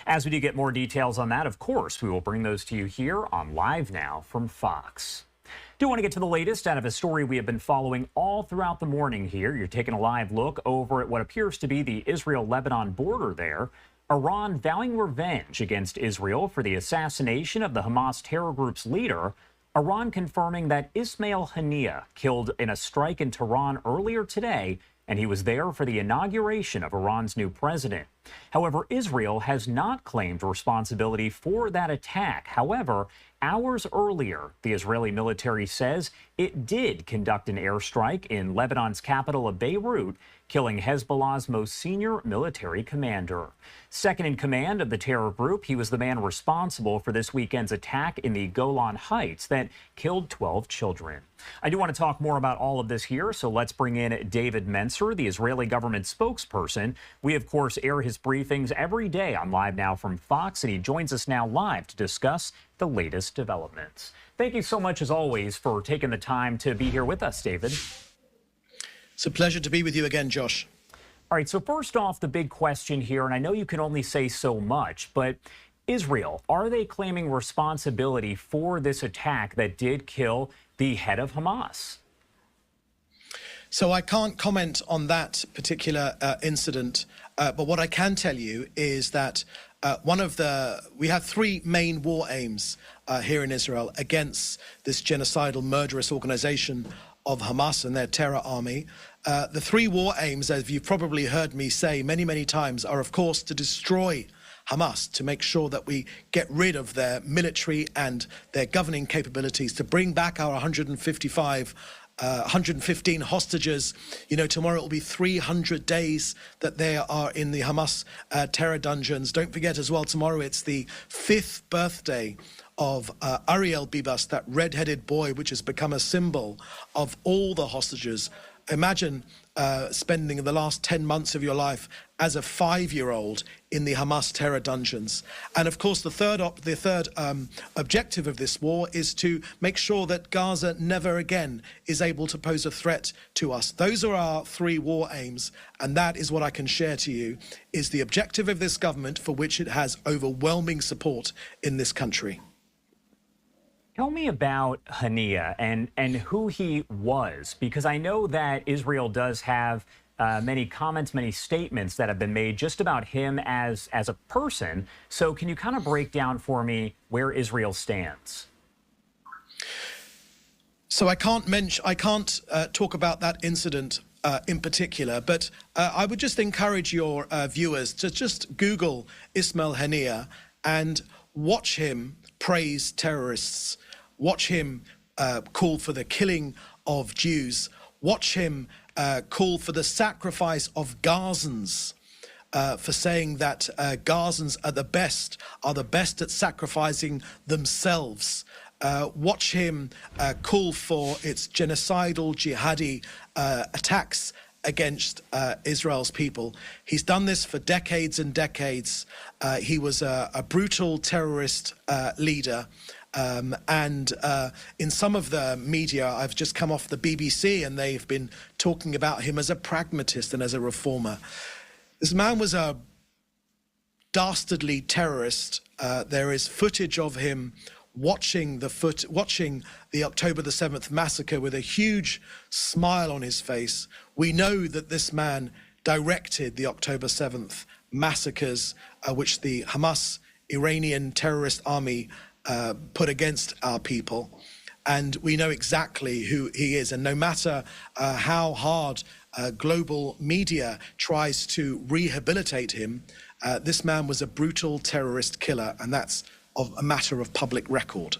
As we do get more details on that, of course, we will bring those to you here on Live Now from Fox. Do want to get to the latest out of a story we have been following all throughout the morning here. You're taking a live look over at what appears to be the Israel-Lebanon border there. Iran vowing revenge against Israel for the assassination of the Hamas terror group's leader. Iran confirming that Ismail Haniyeh killed in a strike in Tehran earlier today, and he was there for the inauguration of Iran's new president. However, Israel has not claimed responsibility for that attack. However, hours earlier, the Israeli military says it did conduct an airstrike in Lebanon's capital of Beirut, killing Hezbollah's most senior military commander. Second in command of the terror group, he was the man responsible for this weekend's attack in the Golan Heights that killed 12 children. I do want to talk more about all of this here, so let's bring in David Mencer, the Israeli government spokesperson. We, of course, air his briefings every day on Live Now from Fox, and he joins us now live to discuss the latest developments. Thank you so much, as always, for taking the time to be here with us, David. It's a pleasure to be with you again, Josh. All right, so first off, the big question here, and I know you can only say so much, but Israel, are they claiming responsibility for this attack that did kill the head of Hamas? So I can't comment on that particular incident, but what I can tell you is that we have three main war aims here in Israel against this genocidal, murderous organization of Hamas and their terror army. The three war aims, as you've probably heard me say many, many times, are of course to destroy Hamas, to make sure that we get rid of their military and their governing capabilities, to bring back our 115 hostages. You know, tomorrow it will be 300 days that they are in the Hamas terror dungeons. Don't forget as well, tomorrow it's the 5th birthday of Ariel Bibas, that red-headed boy which has become a symbol of all the hostages. Imagine spending the last 10 months of your life as a 5-year-old in the Hamas terror dungeons. And of course, the third objective of this war is to make sure that Gaza never again is able to pose a threat to us. Those are our three war aims, and that is what I can share to you is the objective of this government, for which it has overwhelming support in this country. Tell me about Haniyeh and who he was, because I know that Israel does have many comments, many statements that have been made just about him as a person. So can you kind of break down for me where Israel stands? So I can't talk about that incident in particular, but I would just encourage your viewers to just Google Ismail Haniyeh and watch him praise terrorists, watch him call for the killing of Jews, watch him call for the sacrifice of Gazans, for saying that Gazans are the best at sacrificing themselves. Watch him call for its genocidal, jihadi attacks against Israel's people. He's done this for decades and decades. He was a brutal terrorist leader. And in some of the media, I've just come off the BBC, and they've been talking about him as a pragmatist and as a reformer. This man was a dastardly terrorist. There is footage of him watching the October the 7th massacre with a huge smile on his face. We know that this man directed the October 7th massacres, which the Hamas Iranian terrorist army put against our people. And we know exactly who he is. And no matter how hard global media tries to rehabilitate him, this man was a brutal terrorist killer, and that's a matter of public record.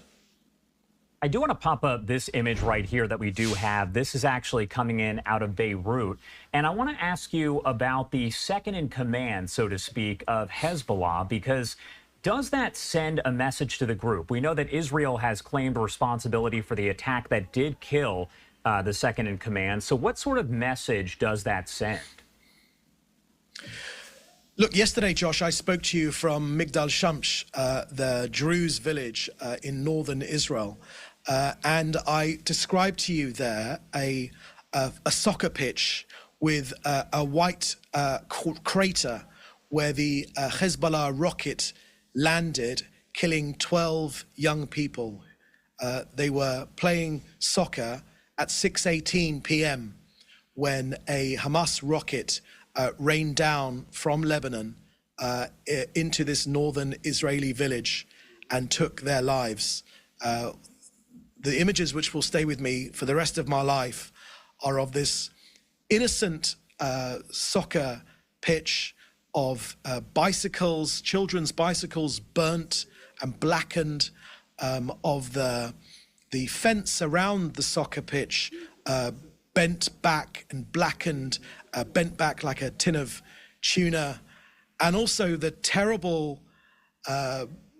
I do want to pop up this image right here that we do have. This is actually coming in out of Beirut. And I want to ask you about the second in command, so to speak, of Hezbollah, because does that send a message to the group? We know that Israel has claimed responsibility for the attack that did kill the second in command. So what sort of message does that send? Look, yesterday, Josh, I spoke to you from Majdal Shams, the Druze village in northern Israel, and I described to you there a soccer pitch with a white crater where the Hezbollah rocket landed, killing 12 young people. They were playing soccer at 6:18 p.m. when a Hamas rocket rained down from Lebanon into this northern Israeli village and took their lives. The images which will stay with me for the rest of my life are of this innocent soccer pitch of bicycles, children's bicycles burnt and blackened, of the fence around the soccer pitch bent back and blackened, bent back like a tin of tuna, and also the terrible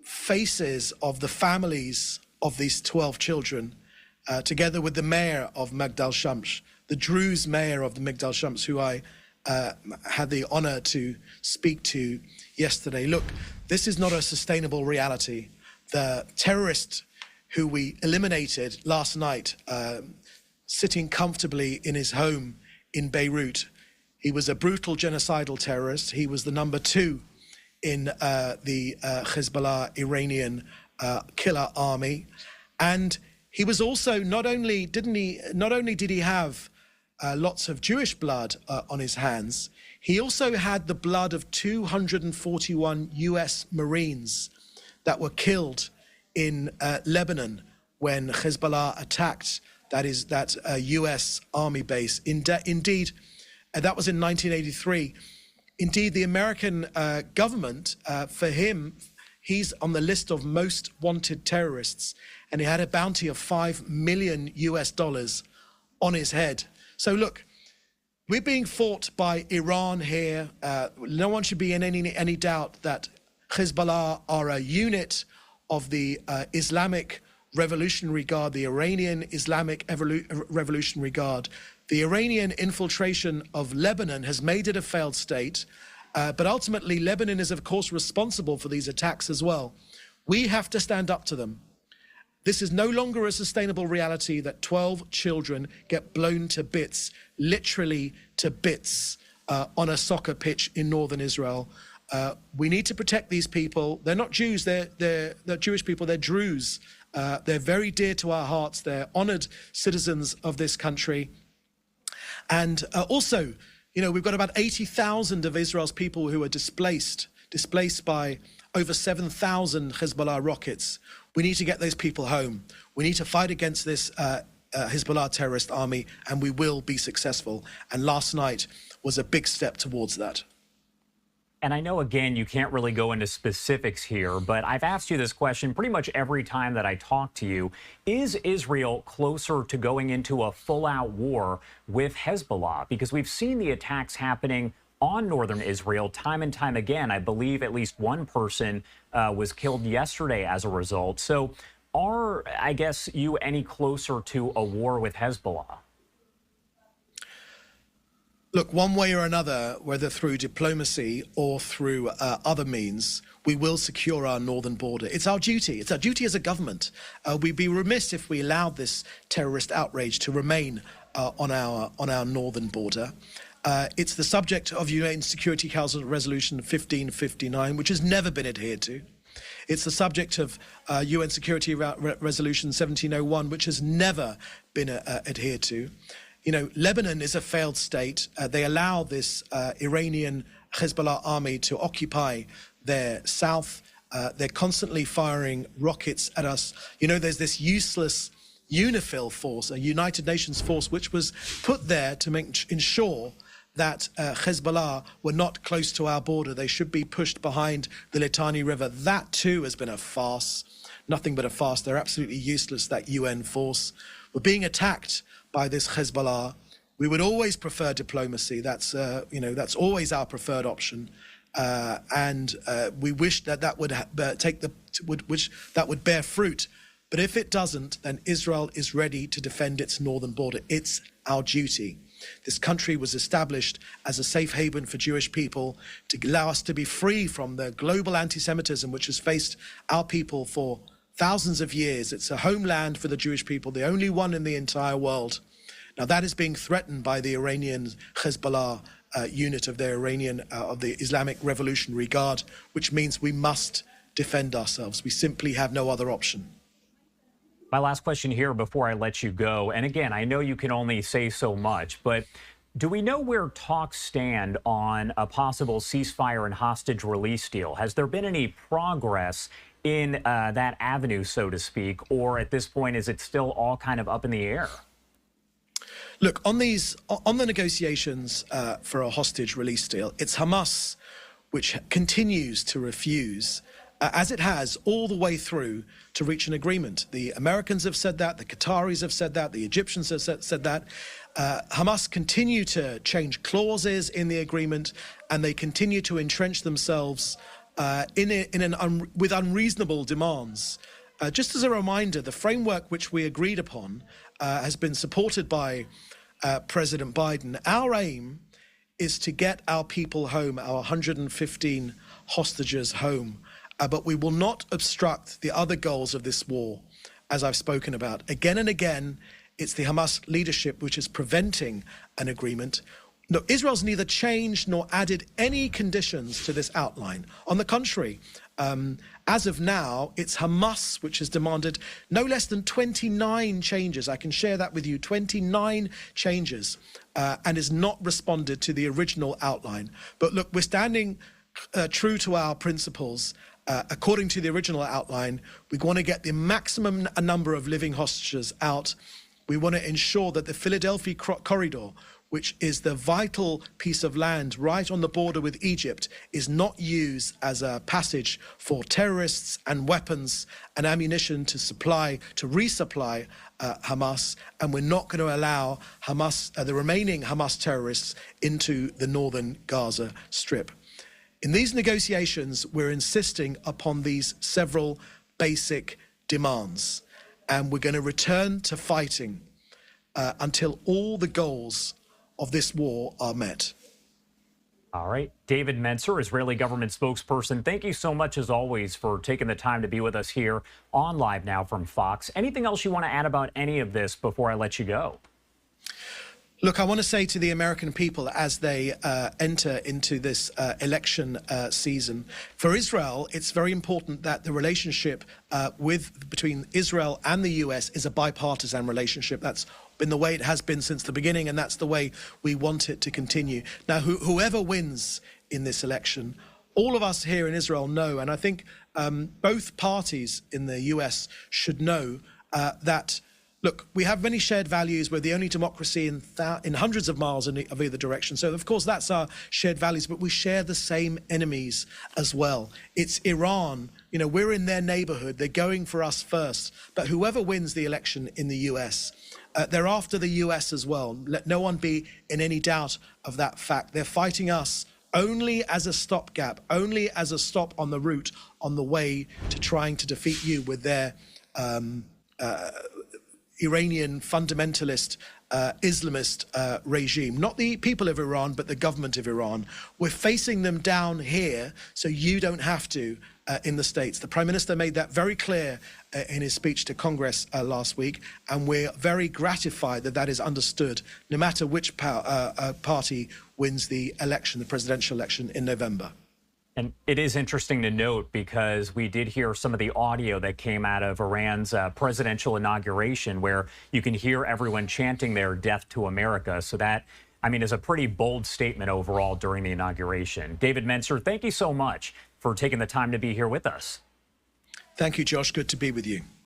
faces of the families of these 12 children, together with the mayor of Majdal Shams, the Druze mayor of the Majdal Shams, who I had the honor to speak to yesterday. Look, this is not a sustainable reality. The terrorist who we eliminated last night, sitting comfortably in his home in Beirut, he was a brutal genocidal terrorist. He was the number 2 in the Hezbollah Iranian killer army, and he was also not only did he have lots of Jewish blood on his hands, he also had the blood of 241 US Marines that were killed in Lebanon when Hezbollah attacked that US army base. Indeed, that was in 1983. Indeed, the American government, for him, he's on the list of most wanted terrorists, and he had a bounty of $5 million on his head. So look, we're being fought by Iran here. No one should be in any doubt that Hezbollah are a unit of the Islamic Revolutionary Guard, the Iranian Islamic Revolutionary Guard. The Iranian infiltration of Lebanon has made it a failed state, but ultimately Lebanon is of course responsible for these attacks as well. We have to stand up to them. This is no longer a sustainable reality that 12 children get blown to bits, literally to bits, on a soccer pitch in northern Israel. We need to protect these people. They're not Jews, they're Jewish people, they're Druze. They're very dear to our hearts. They're honored citizens of this country. And also, you know, we've got about 80,000 of Israel's people who are displaced by over 7,000 Hezbollah rockets. We need to get those people home. We need to fight against this Hezbollah terrorist army, and we will be successful. And last night was a big step towards that. And I know, again, you can't really go into specifics here, but I've asked you this question pretty much every time that I talk to you. Is Israel closer to going into a full-out war with Hezbollah? Because we've seen the attacks happening on northern Israel time and time again. I believe at least one person was killed yesterday as a result. So are, I guess, you any closer to a war with Hezbollah? Look, one way or another, whether through diplomacy or through other means, we will secure our northern border. It's our duty. It's our duty as a government. We'd be remiss if we allowed this terrorist outrage to remain on our northern border. It's the subject of UN Security Council Resolution 1559, which has never been adhered to. It's the subject of UN Security Resolution 1701, which has never been adhered to. You know, Lebanon is a failed state. They allow this Iranian Hezbollah army to occupy their south. They're constantly firing rockets at us. You know, there's this useless UNIFIL force, a United Nations force, which was put there to ensure that Hezbollah were not close to our border. They should be pushed behind the Litani River. That too has been a farce, nothing but a farce. They're absolutely useless, that UN force. We're being attacked by this Hezbollah. We would always prefer diplomacy. That's you know, that's always our preferred option, and we wish that would bear fruit. But if it doesn't, then Israel is ready to defend its northern border. It's our duty. This country was established as a safe haven for Jewish people to allow us to be free from the global anti-Semitism which has faced our people for thousands of years. It's a homeland for the Jewish people, the only one in the entire world. Now that is being threatened by the Iranian Hezbollah unit of the of the Islamic Revolutionary Guard, which means we must defend ourselves. We simply have no other option. My last question here before I let you go, and again, I know you can only say so much, but do we know where talks stand on a possible ceasefire and hostage release deal? Has there been any progress in that avenue, so to speak, or at this point, is it still all kind of up in the air? Look, on the negotiations for a hostage release deal, it's Hamas which continues to refuse, as it has all the way through, to reach an agreement. The Americans have said that, the Qataris have said that, the Egyptians have said that. Hamas continue to change clauses in the agreement, and they continue to entrench themselves with unreasonable demands. Just as a reminder, the framework which we agreed upon has been supported by President Biden. Our aim is to get our people home, our 115 hostages home, but we will not obstruct the other goals of this war, as I've spoken about. Again and again, it's the Hamas leadership which is preventing an agreement. No, Israel's neither changed nor added any conditions to this outline. On the contrary, as of now, it's Hamas which has demanded no less than 29 changes. I can share that with you, 29 changes, and has not responded to the original outline. But look, we're standing true to our principles. According to the original outline, we want to get the maximum number of living hostages out. We want to ensure that the Philadelphia corridor, which is the vital piece of land right on the border with Egypt, is not used as a passage for terrorists and weapons and ammunition to resupply Hamas. And we're not going to allow Hamas, the remaining Hamas terrorists, into the northern Gaza Strip. In these negotiations, we're insisting upon these several basic demands, and we're going to return to fighting until all the goals of this war are met. All right. David Mencer, Israeli government spokesperson, thank you so much, as always, for taking the time to be with us here on Live Now from Fox. Anything else you want to add about any of this before I let you go? Look, I want to say to the American people as they enter into this election season, for Israel, it's very important that the relationship between Israel and the US is a bipartisan relationship. That's been the way it has been since the beginning, and that's the way we want it to continue. Now, whoever wins in this election, all of us here in Israel know, and I think both parties in the US should know that, look, we have many shared values. We're the only democracy in hundreds of miles of either direction. So, of course, that's our shared values, but we share the same enemies as well. It's Iran. You know, we're in their neighborhood. They're going for us first. But whoever wins the election in the US, they're after the US as well. Let no one be in any doubt of that fact. They're fighting us only as a stopgap, only as a stop on the route, on the way to trying to defeat you with their Iranian fundamentalist Islamist regime. Not the people of Iran, but the government of Iran. We're facing them down here so you don't have to in the States. The Prime Minister made that very clear in his speech to Congress last week, and we're very gratified that that is understood, no matter which party wins the election, the presidential election in November. And it is interesting to note, because we did hear some of the audio that came out of Iran's presidential inauguration, where you can hear everyone chanting their "Death to America." So that, I mean, is a pretty bold statement overall during the inauguration. David Mencer, thank you so much for taking the time to be here with us. Thank you, Josh. Good to be with you.